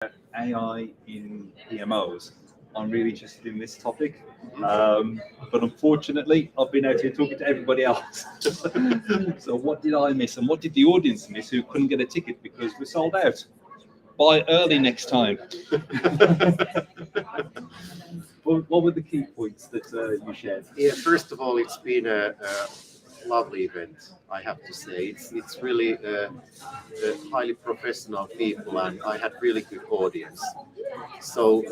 AI in PMOs. I'm really interested in this topic, but unfortunately, I've been out here talking to everybody else. So, what did I miss, and what did the audience miss who couldn't get a ticket because we're sold out? Buy early next time. What were the key points that you shared? Yeah, first of all, it's been a lovely event. I have to say, it's really highly professional people, and I had really good audience. So,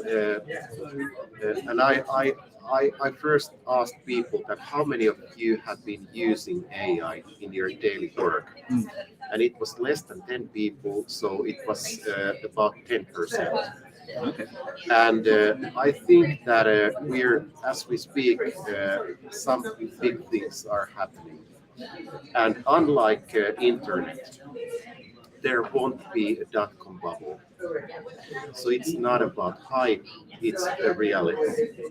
and I first asked people that how many of you have been using AI in your daily work, and it was less than 10 people, so it was about 10%. Okay. And I think that as we speak, some big things are happening. And unlike internet, there won't be a dot-com bubble. So it's not about hype; it's a reality.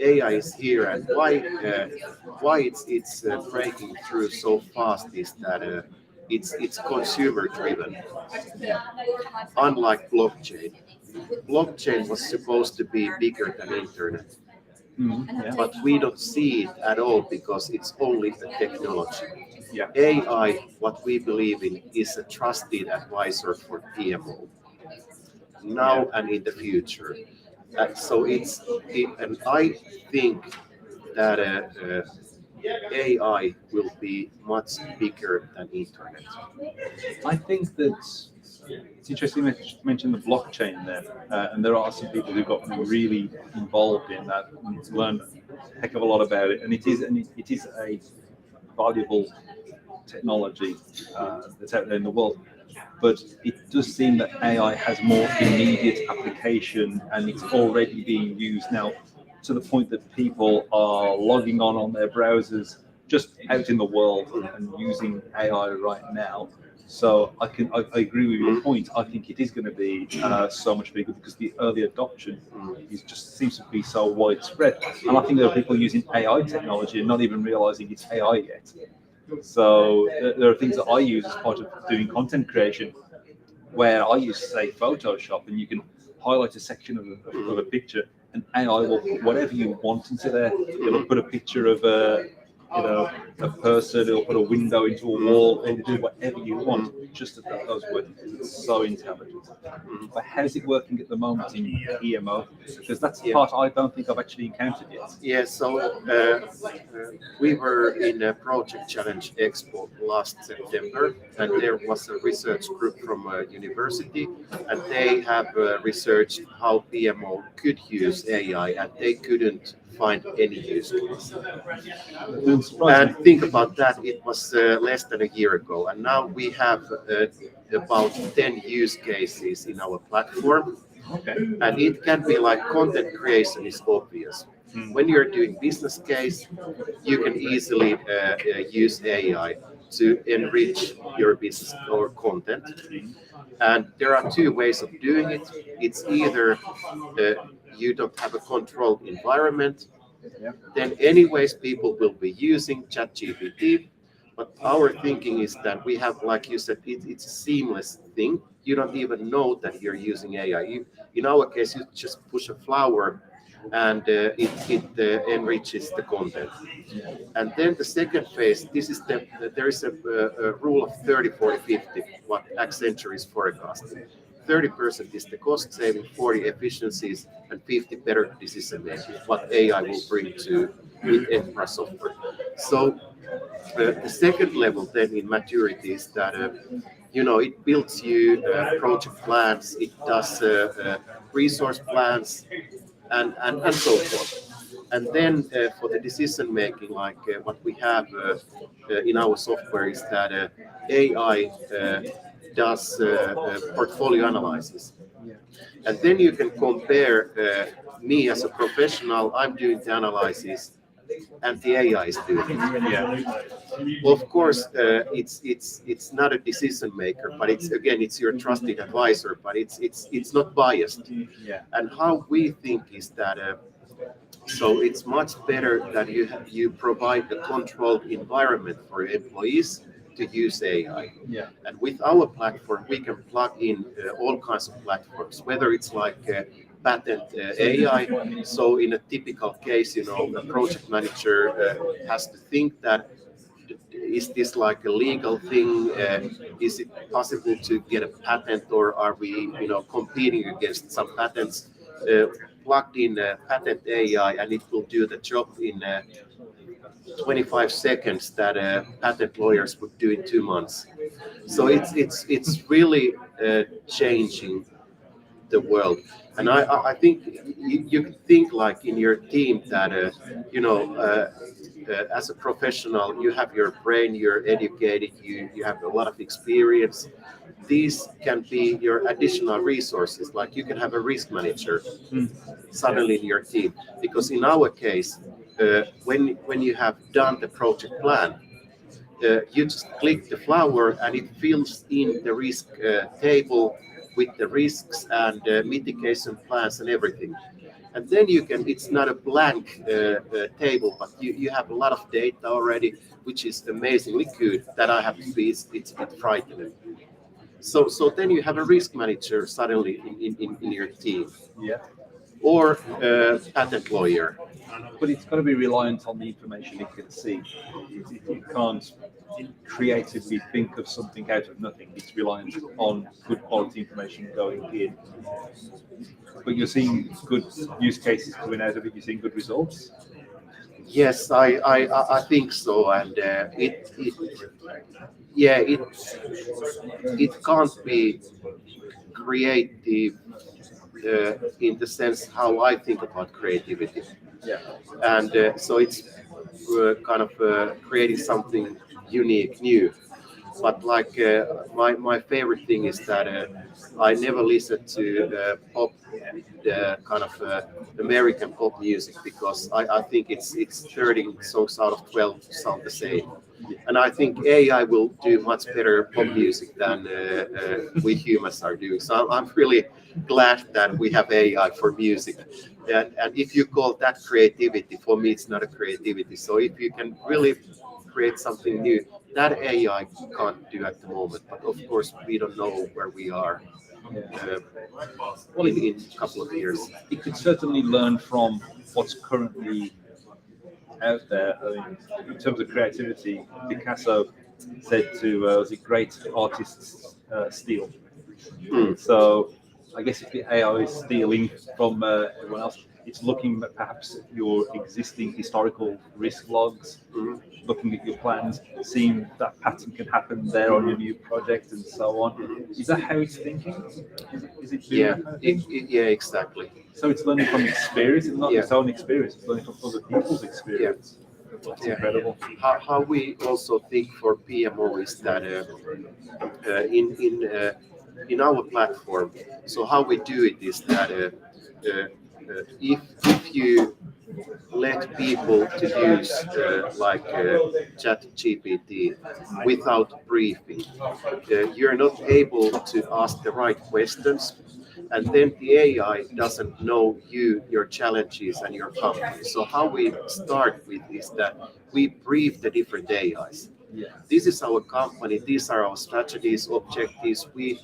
AI is here, and why it's breaking through so fast is that it's consumer driven. Unlike blockchain was supposed to be bigger than internet, Yeah. but we don't see it at all because it's only a technology. Yeah. AI, what we believe in, is a trusted advisor for PMO now and in the future. And I think that AI will be much bigger than internet. I think that it's interesting that you mentioned the blockchain there, and there are some people who got really involved in that and learned a heck of a lot about it. And it is a valuable technology that's out there in the world. But it does seem that AI has more immediate application, and it's already being used now to the point that people are logging on their browsers just out in the world and using AI right now. So I agree with your point. I think it is going to be so much bigger because the early adoption is just seems to be so widespread, and I think there are people using AI technology and not even realizing it's AI yet. So there are things that I use as part of doing content creation, where I use, say, Photoshop, and you can highlight a section of a picture, and AI will put whatever you want into there. It'll put a picture of a person, it'll put a window into a wall, it'll do whatever you want, just to put those words. It's so intelligent. But how's it working at the moment in PMO? Because that's the part I don't think I've actually encountered yet. Yeah, so we were in a Project Challenge Expo last September, and there was a research group from a university, and they have researched how PMO could use AI, and they couldn't find any use case. And think about that, it was less than a year ago, and now we have about 10 use cases in our platform. Okay. And it can be like content creation is obvious. When you're doing business case, you can easily use AI to enrich your business or content. And there are two ways of doing it. It's either you don't have a controlled environment, then anyways people will be using ChatGPT. But our thinking is that we have, like you said, it's a seamless thing. You don't even know that you're using AI. In our case, you just push a flower and it enriches the content. And then the second phase, there is a rule of 30, 40, 50, what Accenture is forecasting. 30% is the cost saving, 40 efficiencies, and 50 better decision making, what AI will bring to with enterprise software. So the second level then in maturity is that it builds you project plans, it does resource plans, and so forth. And then for the decision making, like what we have in our software is that AI does portfolio analysis. And then you can compare me as a professional, I'm doing the analysis, and the AI is doing it. Yeah. Of course, it's not a decision maker, but it's your trusted advisor, but it's not biased. Yeah. And how we think is that so it's much better that you provide a controlled environment for your employees to use AI. Yeah. And with our platform, we can plug in all kinds of platforms, whether it's like patent AI. So in a typical case, a project manager has to think that is this like a legal thing? Is it possible to get a patent, or are we, competing against some patents? Plugged in patent AI, and it will do the job in 25 seconds that patent lawyers would do in 2 months. So it's really changing the world. And I think you could think like in your team that as a professional, you have your brain, you're educated, you have a lot of experience. These can be your additional resources. Like you can have a risk manager suddenly in your team, because in our case, when you have done the project plan, you just click the flower and it fills in the risk table with the risks and mitigation plans and everything. And then you can, it's not a blank table, but you have a lot of data already, which is amazingly good, that I have to be, it's a bit frightening. So then you have a risk manager suddenly in your team, Yeah. or patent lawyer. But it's got to be reliant on the information it can see. It can't creatively think of something out of nothing. It's reliant on good quality information going in. But you're seeing good use cases coming out of it. You're seeing good results. Yes, I think so, and yeah, it can't be creative in the sense how I think about creativity. Yeah. And so it's kind of creating something unique, new. But like my favorite thing is that I never listen to pop, kind of American pop music, because I think it's 13 songs out of 12 sound the same. And I think AI will do much better pop music than we humans are doing. So I'm really glad that we have AI for music. And if you call that creativity, for me, it's not a creativity. So if you can really create something new, that AI can't do at the moment. But of course, we don't know where we are in a couple of years. It could certainly learn from what's currently out there. I mean, in terms of creativity, Picasso said to was it great artists steal. So I guess if the AI is stealing from everyone else, it's looking at perhaps your existing historical risk logs, looking at your plans, seeing that pattern can happen there on your new project, and so on. Is that how it's thinking? Is it doing Yeah, that kind of thing? yeah, exactly. So it's learning from experience, it's not Yeah. its own experience, it's learning from other people's experience. That's Yeah. incredible. How we also think for PMO is that in our platform. So how we do it is that if you let people to use like chat GPT without briefing, you're not able to ask the right questions, and then the AI doesn't know you, your challenges, and your company. So how we start with is that we brief the different AIs. Yeah. This is our company, these are our strategies, objectives. We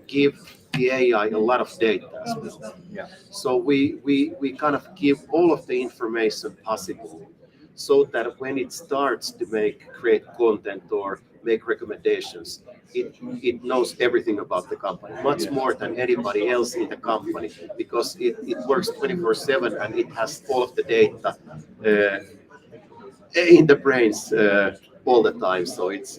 give the AI a lot of data as well. Yeah. So we kind of give all of the information possible, so that when it starts to create content or make recommendations, it knows everything about the company, much more than anybody else in the company, because it works 24/7 and it has all of the data in the brains all the time. So it's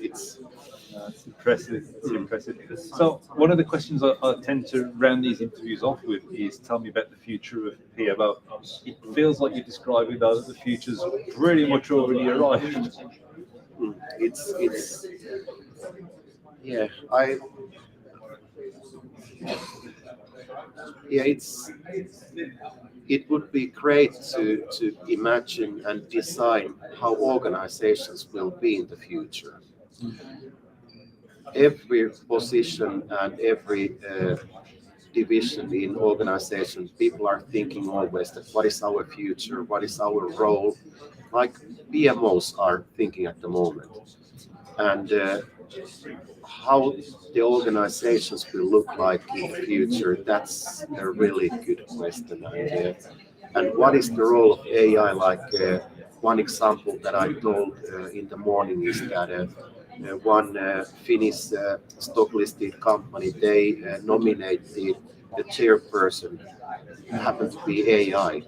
It's impressive. It's impressive. So one of the questions I tend to round these interviews off with is, tell me about the future of PMO. It feels like you're describing that the future's pretty much already arrived. it's yeah it would be great to imagine and design how organizations will be in the future. Every position and every division in organization, people are thinking always that what is our future, what is our role, like PMOs are thinking at the moment. and how the organizations will look like in the future, that's a really good question. And what is the role of AI? Like one example that I told in the morning is that one Finnish stock listed company, they nominated the chairperson happened to be AI.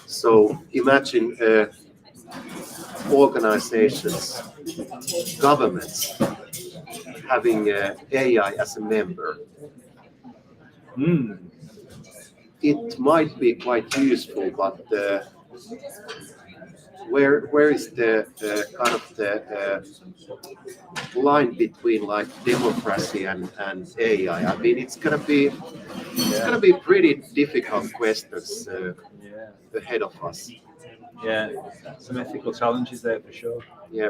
So imagine organizations, governments having AI as a member. Mm. It might be quite useful, but where is the kind of the line between like democracy and AI? I mean, it's gonna be pretty difficult questions Yeah. ahead of us. Yeah. Some ethical challenges there for sure. Yeah,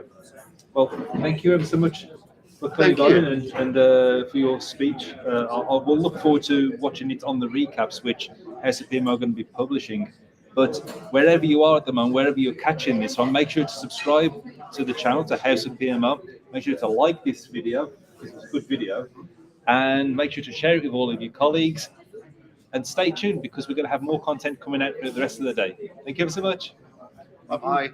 Well, thank you ever so much for coming thank on you. and for your speech. We'll look forward to watching it on the recaps, which House of PMO are going to be publishing. But wherever you are at the moment, wherever you're catching this one, make sure to subscribe to the channel, to House of PMO. Make sure to like this video, because it's a good video. And make sure to share it with all of your colleagues. And stay tuned, because we're going to have more content coming out through the rest of the day. Thank you ever so much. Bye bye.